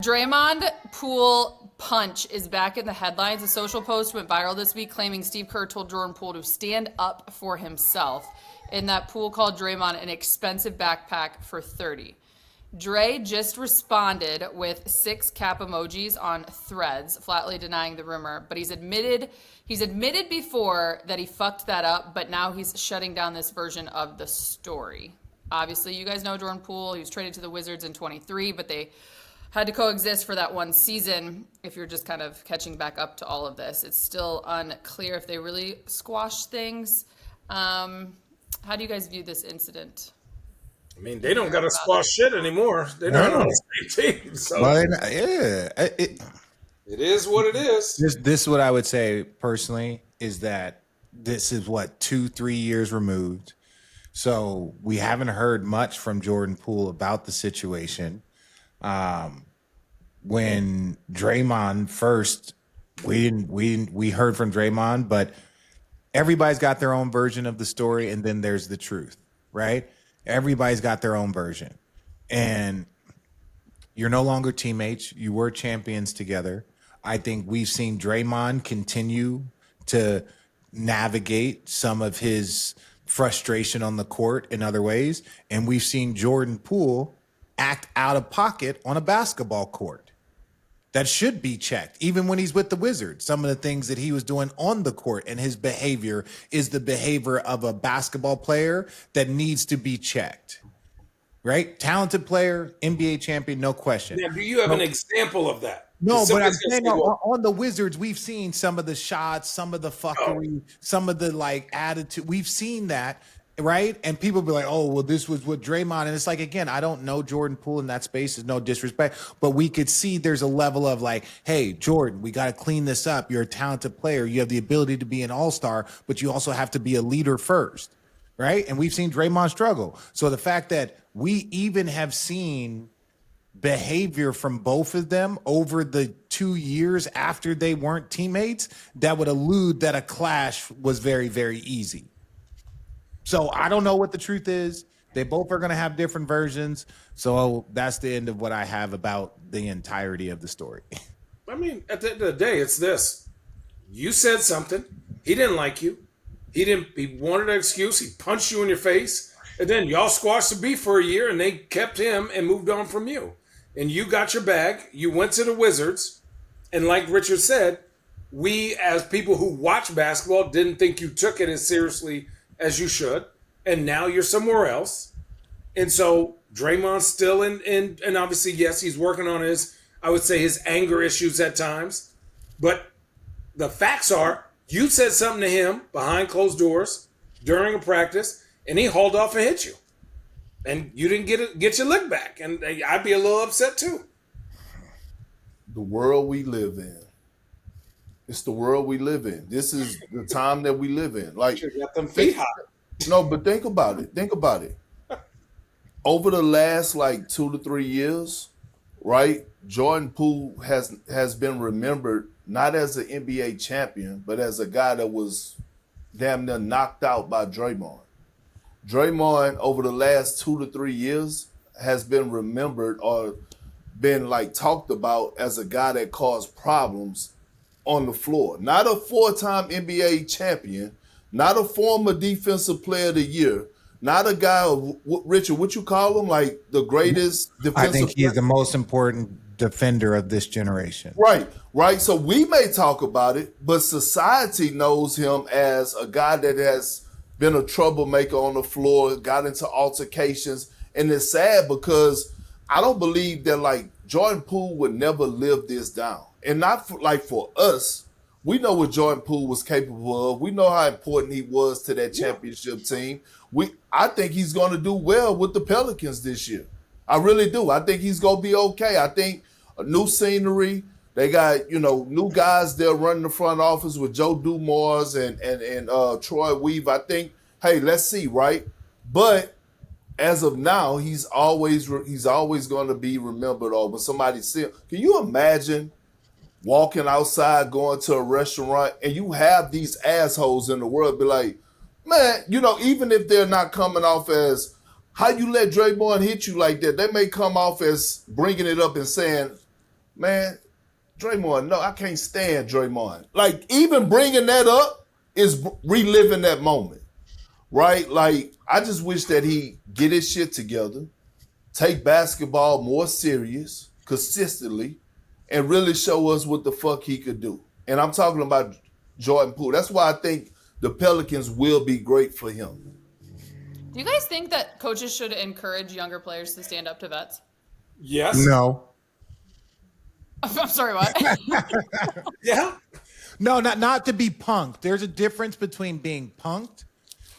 Draymond Poole punch is back in the headlines. A social post went viral this week claiming Steve Kerr told Jordan Poole to stand up for himself. In that, Poole called Draymond an expensive backpack for 30. Dre just responded with 6 cap emojis on Threads, flatly denying the rumor. But he's admitted before that he fucked that up, but now he's shutting down this version of the story. Obviously, you guys know Jordan Poole. He was traded to the Wizards in 23, but they had to coexist for that one season. If you're just kind of catching back up to all of this, it's still unclear if they really squashed things. How do you guys view this incident? I mean, they don't got to squash shit anymore. They're not on the same team. So it is what it is. This is what I would say personally is that this is what 2-3 years removed. So we haven't heard much from Jordan Poole about the situation. When Draymond first, we heard from Draymond, but everybody's got their own version of the story, and then there's the truth, right? Everybody's got their own version, and you're no longer teammates. You were champions together. I think we've seen Draymond continue to navigate some of his frustration on the court in other ways, and we've seen Jordan Poole act out of pocket on a basketball court. That should be checked. Even when he's with the Wizards, some of the things that he was doing on the court and his behavior is the behavior of a basketball player that needs to be checked. Right? Talented player, NBA champion, no question. Now, do you have an example of that? No, but I'm saying on the Wizards, we've seen some of the shots, some of the fuckery, some of the like attitude. We've seen that. Right? And people be like, oh, well, this was what Draymond. And it's like, again, I don't know Jordan Poole in that space. Is no disrespect. But we could see there's a level of like, hey, Jordan, we got to clean this up. You're a talented player. You have the ability to be an all-star, but you also have to be a leader first. Right? And we've seen Draymond struggle. So the fact that we even have seen behavior from both of them over the 2 years after they weren't teammates, that would allude that a clash was very, very easy. So I don't know what the truth is. They both are going to have different versions. So that's the end of what I have about the entirety of the story. I mean, at the end of the day, it's this. You said something. He didn't like you. He wanted an excuse. He punched you in your face. And then y'all squashed the beef for a year and they kept him and moved on from you. And you got your bag. You went to the Wizards. And like Richard said, we as people who watch basketball didn't think you took it as seriously as you should, and now you're somewhere else. And so Draymond's still in and obviously, yes, he's working on his anger issues at times. But the facts are, you said something to him behind closed doors during a practice, and he hauled off and hit you. And you didn't get your lick back. And I'd be a little upset too. The world we live in. It's the world we live in. This is the time that we live in. Like, you got them feet hot. No, but think about it. Think about it. Over the last like 2 to 3 years, right? Jordan Poole has been remembered not as an NBA champion, but as a guy that was damn near knocked out by Draymond. Draymond over the last 2 to 3 years has been remembered or been like talked about as a guy that caused problems on the floor. Not a 4-time NBA champion, not a former defensive player of the year, not a guy of, Richard, what you call him? Like the greatest defensive I think he is the most important defender of this generation. Right. So we may talk about it, but society knows him as a guy that has been a troublemaker on the floor, got into altercations. And it's sad because I don't believe that like Jordan Poole would never live this down. And not for us, we know what Jordan Poole was capable of. We know how important he was to that championship team. I think he's going to do well with the Pelicans this year. I really do. I think he's going to be okay. I think a new scenery. They got, new guys there running the front office with Joe Dumars and Troy Weaver. I think, hey, let's see, right? But as of now, he's always going to be remembered. Or when somebody says, can you imagine walking outside, going to a restaurant, and you have these assholes in the world be like, man, even if they're not coming off as, how you let Draymond hit you like that, they may come off as bringing it up and saying, man, Draymond, no, I can't stand Draymond. Like, even bringing that up is reliving that moment, right? Like, I just wish that he get his shit together, take basketball more serious, consistently, and really show us what the fuck he could do. And I'm talking about Jordan Poole. That's why I think the Pelicans will be great for him. Do you guys think that coaches should encourage younger players to stand up to vets? Yes. No. I'm sorry, what? Yeah. No, not to be punked. There's a difference between being punked.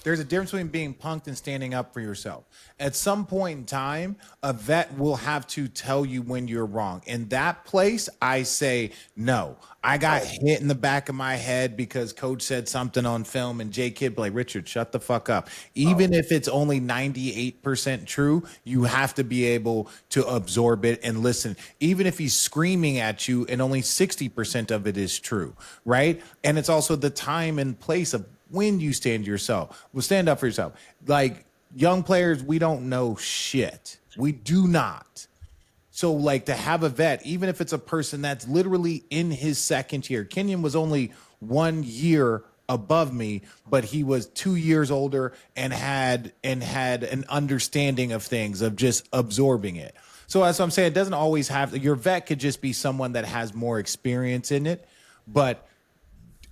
There's a difference between being punked and standing up for yourself. At some point in time, a vet will have to tell you when you're wrong. In that place, I say no. I got hit in the back of my head because coach said something on film, and Jay Kidd be like, Richard, shut the fuck up. Even if it's only 98% true, you have to be able to absorb it and listen. Even if he's screaming at you and only 60% of it is true, right? And it's also the time and place of when you stand up for yourself. Like, young players, we don't know shit. We do not. So, like, to have a vet, even if it's a person that's literally in his second year. Kenyon was only 1 year above me, but he was 2 years older and had an understanding of things, of just absorbing it. So as I'm saying, it doesn't always have, your vet could just be someone that has more experience in it. But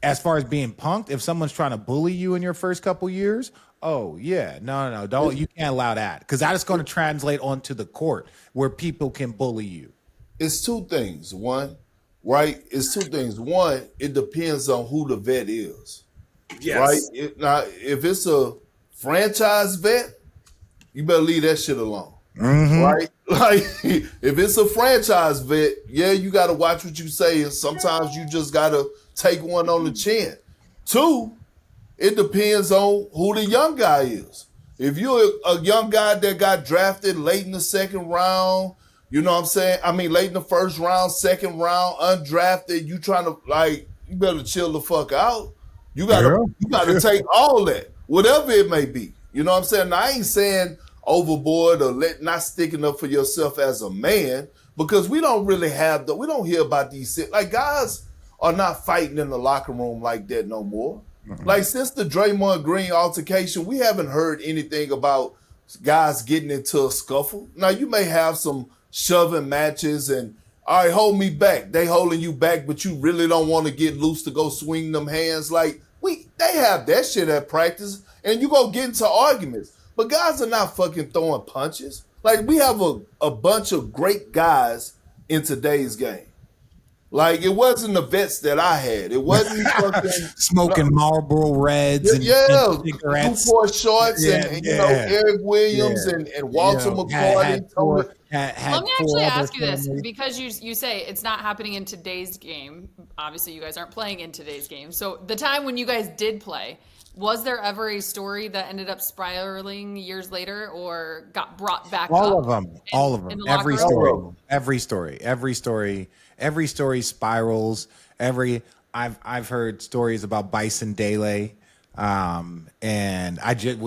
as far as being punked, if someone's trying to bully you in your first couple years, oh yeah, no, don't, you can't allow that, because that is going to translate onto the court where people can bully you. It's two things. One, right? It's two things. One, it depends on who the vet is. Yes. Right? Now, if it's a franchise vet, you better leave that shit alone. Right? Like, if it's a franchise vet, yeah, you got to watch what you say, and sometimes you just got to take one on the chin. Two, it depends on who the young guy is. If you're a young guy that got drafted late in the second round, you know what I'm saying? I mean, late in the first round, second round, undrafted, you trying to, like, you better chill the fuck out. You gotta take all that, whatever it may be. You know what I'm saying? Now, I ain't saying overboard or not sticking up for yourself as a man, because we don't really we don't hear about these, like, guys are not fighting in the locker room like that no more. Like, since the Draymond Green altercation, we haven't heard anything about guys getting into a scuffle. Now, you may have some shoving matches and, all right, hold me back. They holding you back, but you really don't want to get loose to go swing them hands. Like, they have that shit at practice, and you go get into arguments. But guys are not fucking throwing punches. Like, we have a bunch of great guys in today's game. Like, it wasn't the vets that I had. It wasn't fucking smoking Marlboro Reds and cigarettes. Newport shorts and you know, Eric Williams and Walter McCarty. Let me actually ask you this, because you say it's not happening in today's game. Obviously, you guys aren't playing in today's game. So the time when you guys did play, was there ever a story that ended up spiraling years later or got brought back all up? All of them. Every story spirals. I've heard stories about Bison Dele, and I just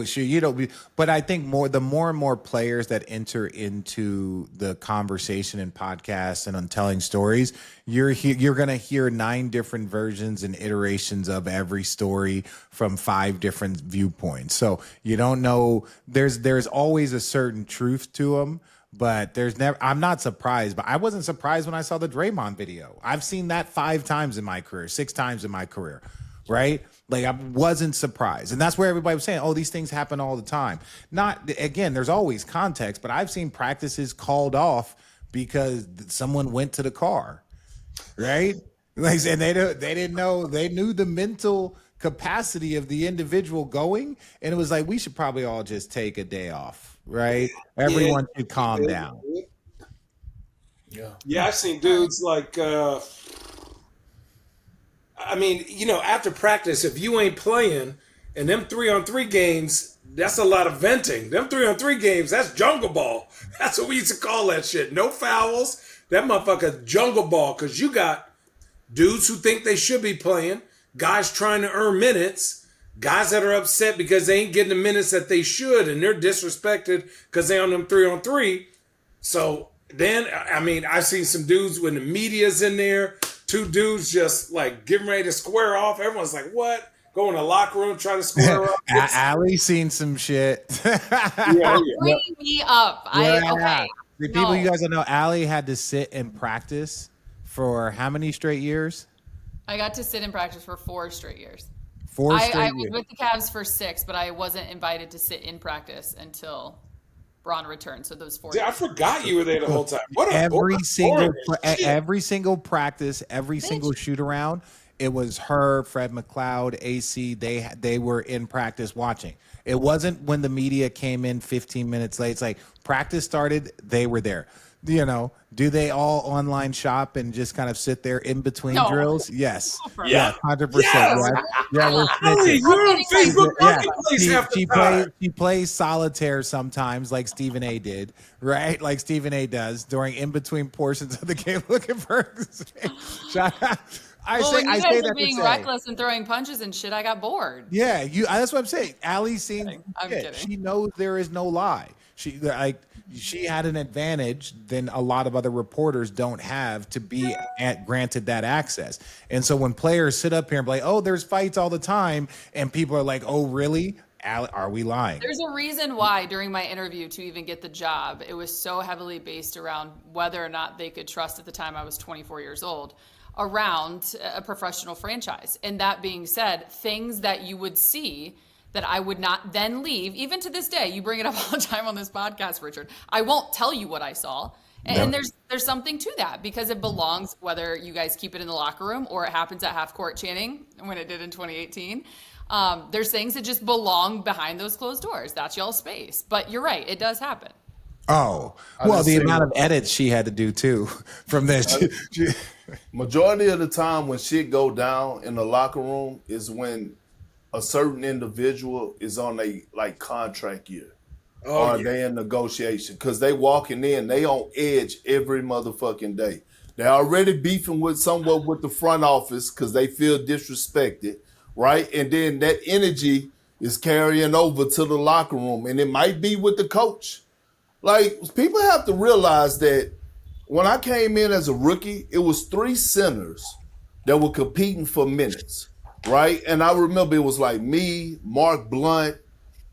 but I think the more and more players that enter into the conversation and podcasts and on telling stories, you're going to hear 9 different versions and iterations of every story from 5 different viewpoints. So you don't know, there's always a certain truth to them. But I'm not surprised, but I wasn't surprised when I saw the Draymond video. I've seen that 5 times in my career, 6 times in my career, right? Like, I wasn't surprised. And that's where everybody was saying, oh, these things happen all the time. Again, there's always context, but I've seen practices called off because someone went to the car, right? Like, and they didn't know, they knew the mental capacity of the individual going, and it was like, we should probably all just take a day off. Right? Everyone should calm down. Yeah, I've seen dudes like, I mean, you know, after practice, if you ain't playing, and them 3-on-3 games, that's a lot of venting. Them 3-on-3 games, that's jungle ball. That's what we used to call that shit. No fouls. That motherfucker jungle ball, because you got dudes who think they should be playing, guys trying to earn minutes, guys that are upset because they ain't getting the minutes that they should, and they're disrespected because they on them 3-on-3. So then I mean, I've seen some dudes when the media's in there, two dudes just like getting ready to square off. Everyone's like, "What?" Go in the locker room, try to square up. Allie seen some shit. Yeah, Stop yeah. bringing me up. Yeah. Okay. The people you No. guys don't know, Allie had to sit and practice for how many straight years? I got to sit in practice for 4 straight years. Four I straight was years. with the Cavs for 6, but I wasn't invited to sit in practice until Braun returned. So those 4 Dude, I years. forgot you were there the whole time. What a every single boring shit. every single practice, every single shoot around, it was her, Fred McLeod, AC. They were in practice watching. It wasn't when the media came in 15 minutes late. It's like practice started, they were there. You know, do they all online shop and just kind of sit there in between No. drills? Yes. Yeah. 100%. Yes. Yeah, we're Allie, snitching. you're on I'm getting Facebook my- Marketplace half the time. She plays solitaire sometimes, like Stephen A. did, right? Like Stephen A. does during in between portions of the game, looking for. Shout out. When you I guys say were that to being say, reckless and throwing punches and shit, I got bored. yeah, that's what I'm saying. Allie's seen. I'm shit. kidding. She knows there is no lie. She had an advantage than a lot of other reporters don't have to be granted that access. And so when players sit up here and be like, "Oh, there's fights all the time," and people are like, "Oh, really? Are we lying?" There's a reason why during my interview to even get the job, it was so heavily based around whether or not they could trust at the time I was 24 years old around a professional franchise. And that being said, things that you would see that I would not then leave, even to this day, you bring it up all the time on this podcast, Richard. I won't tell you what I saw. And there's something to that because it belongs, whether you guys keep it in the locker room or it happens at half court Channing when it did in 2018. There's things that just belong behind those closed doors. That's y'all's space. But you're right, it does happen. Oh, well, just the say- amount of edits she had to do too from this. Majority of the time when shit go down in the locker room is when a certain individual is on a like contract year. Oh, Or yeah. they in negotiation because they walking in, they on edge every motherfucking day. They already beefing with somewhat with the front office because they feel disrespected, right? And then that energy is carrying over to the locker room, and it might be with the coach. Like people have to realize that when I came in as a rookie, it was 3 centers that were competing for minutes, right? And I remember it was like me, Mark Blunt,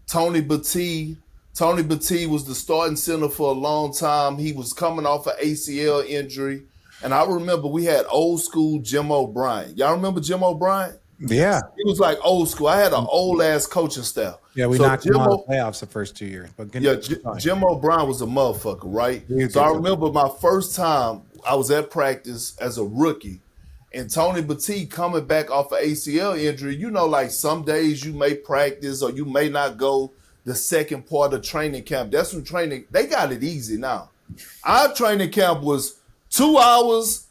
Tony Battie. Tony Battie was the starting center for a long time. He was coming off an ACL injury. And I remember we had old school Jim O'Brien. Y'all remember Jim O'Brien? Yeah, He was like old school. I had an old ass coaching staff. yeah, we So knocked him Jim out O- of the playoffs the first 2 years. But Jim O'Brien was a motherfucker, right? Yeah, So I good. remember my first time I was at practice as a rookie, and Tony Battie coming back off an ACL injury. You know, like some days you may practice or you may not go the second part of training camp. That's when they got it easy now. Our training camp was 2 hours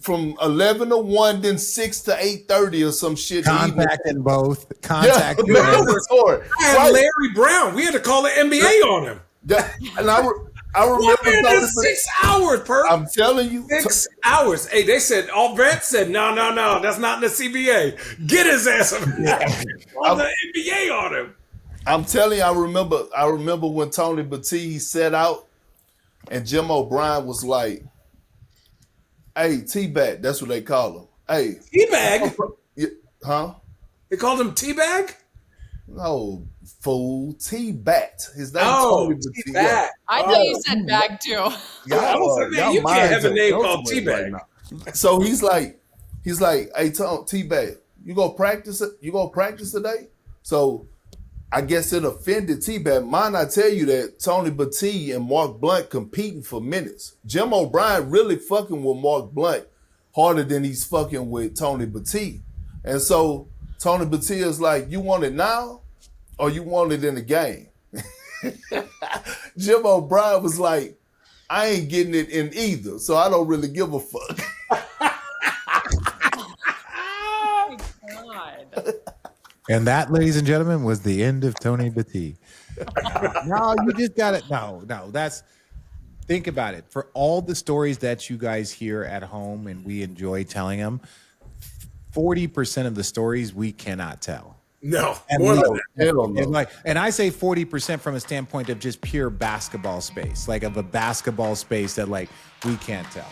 from 11 to 1, then 6 to 8:30 or some shit. contacting both. Yeah, Contacting remember both. the story. I had Right. Larry Brown. We had to call the NBA on him. And I remember What man Tony did 6 hours, Perk? I'm telling you, 6 hours. Hey, they said all vets said no, that's not in the CBA. Get his ass on the NBA on him. I'm telling you, I remember when Tony Battie set out and Jim O'Brien was like, "Hey, T-Bag," that's what they call him. Hey, Teabag. huh? They called him Teabag. No, fool, T-Bat. His name Oh, Tony Battie. Teabag. I thought you said bag too. I was like, man, you can't have a name called Teabag. So he's like, "Hey, T-Bag, you gonna practice it? You gonna practice today?" So I guess it offended T-Bag. Mind I tell you that Tony Battie and Mark Blunt competing for minutes. Jim O'Brien really fucking with Mark Blunt harder than he's fucking with Tony Battie. And so Tony Battie is like, "You want it now or you want it in the game?" Jim O'Brien was like, "I ain't getting it in either, so I don't really give a fuck." God. And that, ladies and gentlemen, was the end of Tony Battie. No, you just got it. No, think about it. For all the stories that you guys hear at home and we enjoy telling them, 40% of the stories we cannot tell. No, At more least. than that. Hell no. And I say 40% from a standpoint of just pure basketball space, like of a basketball space that like we can't tell.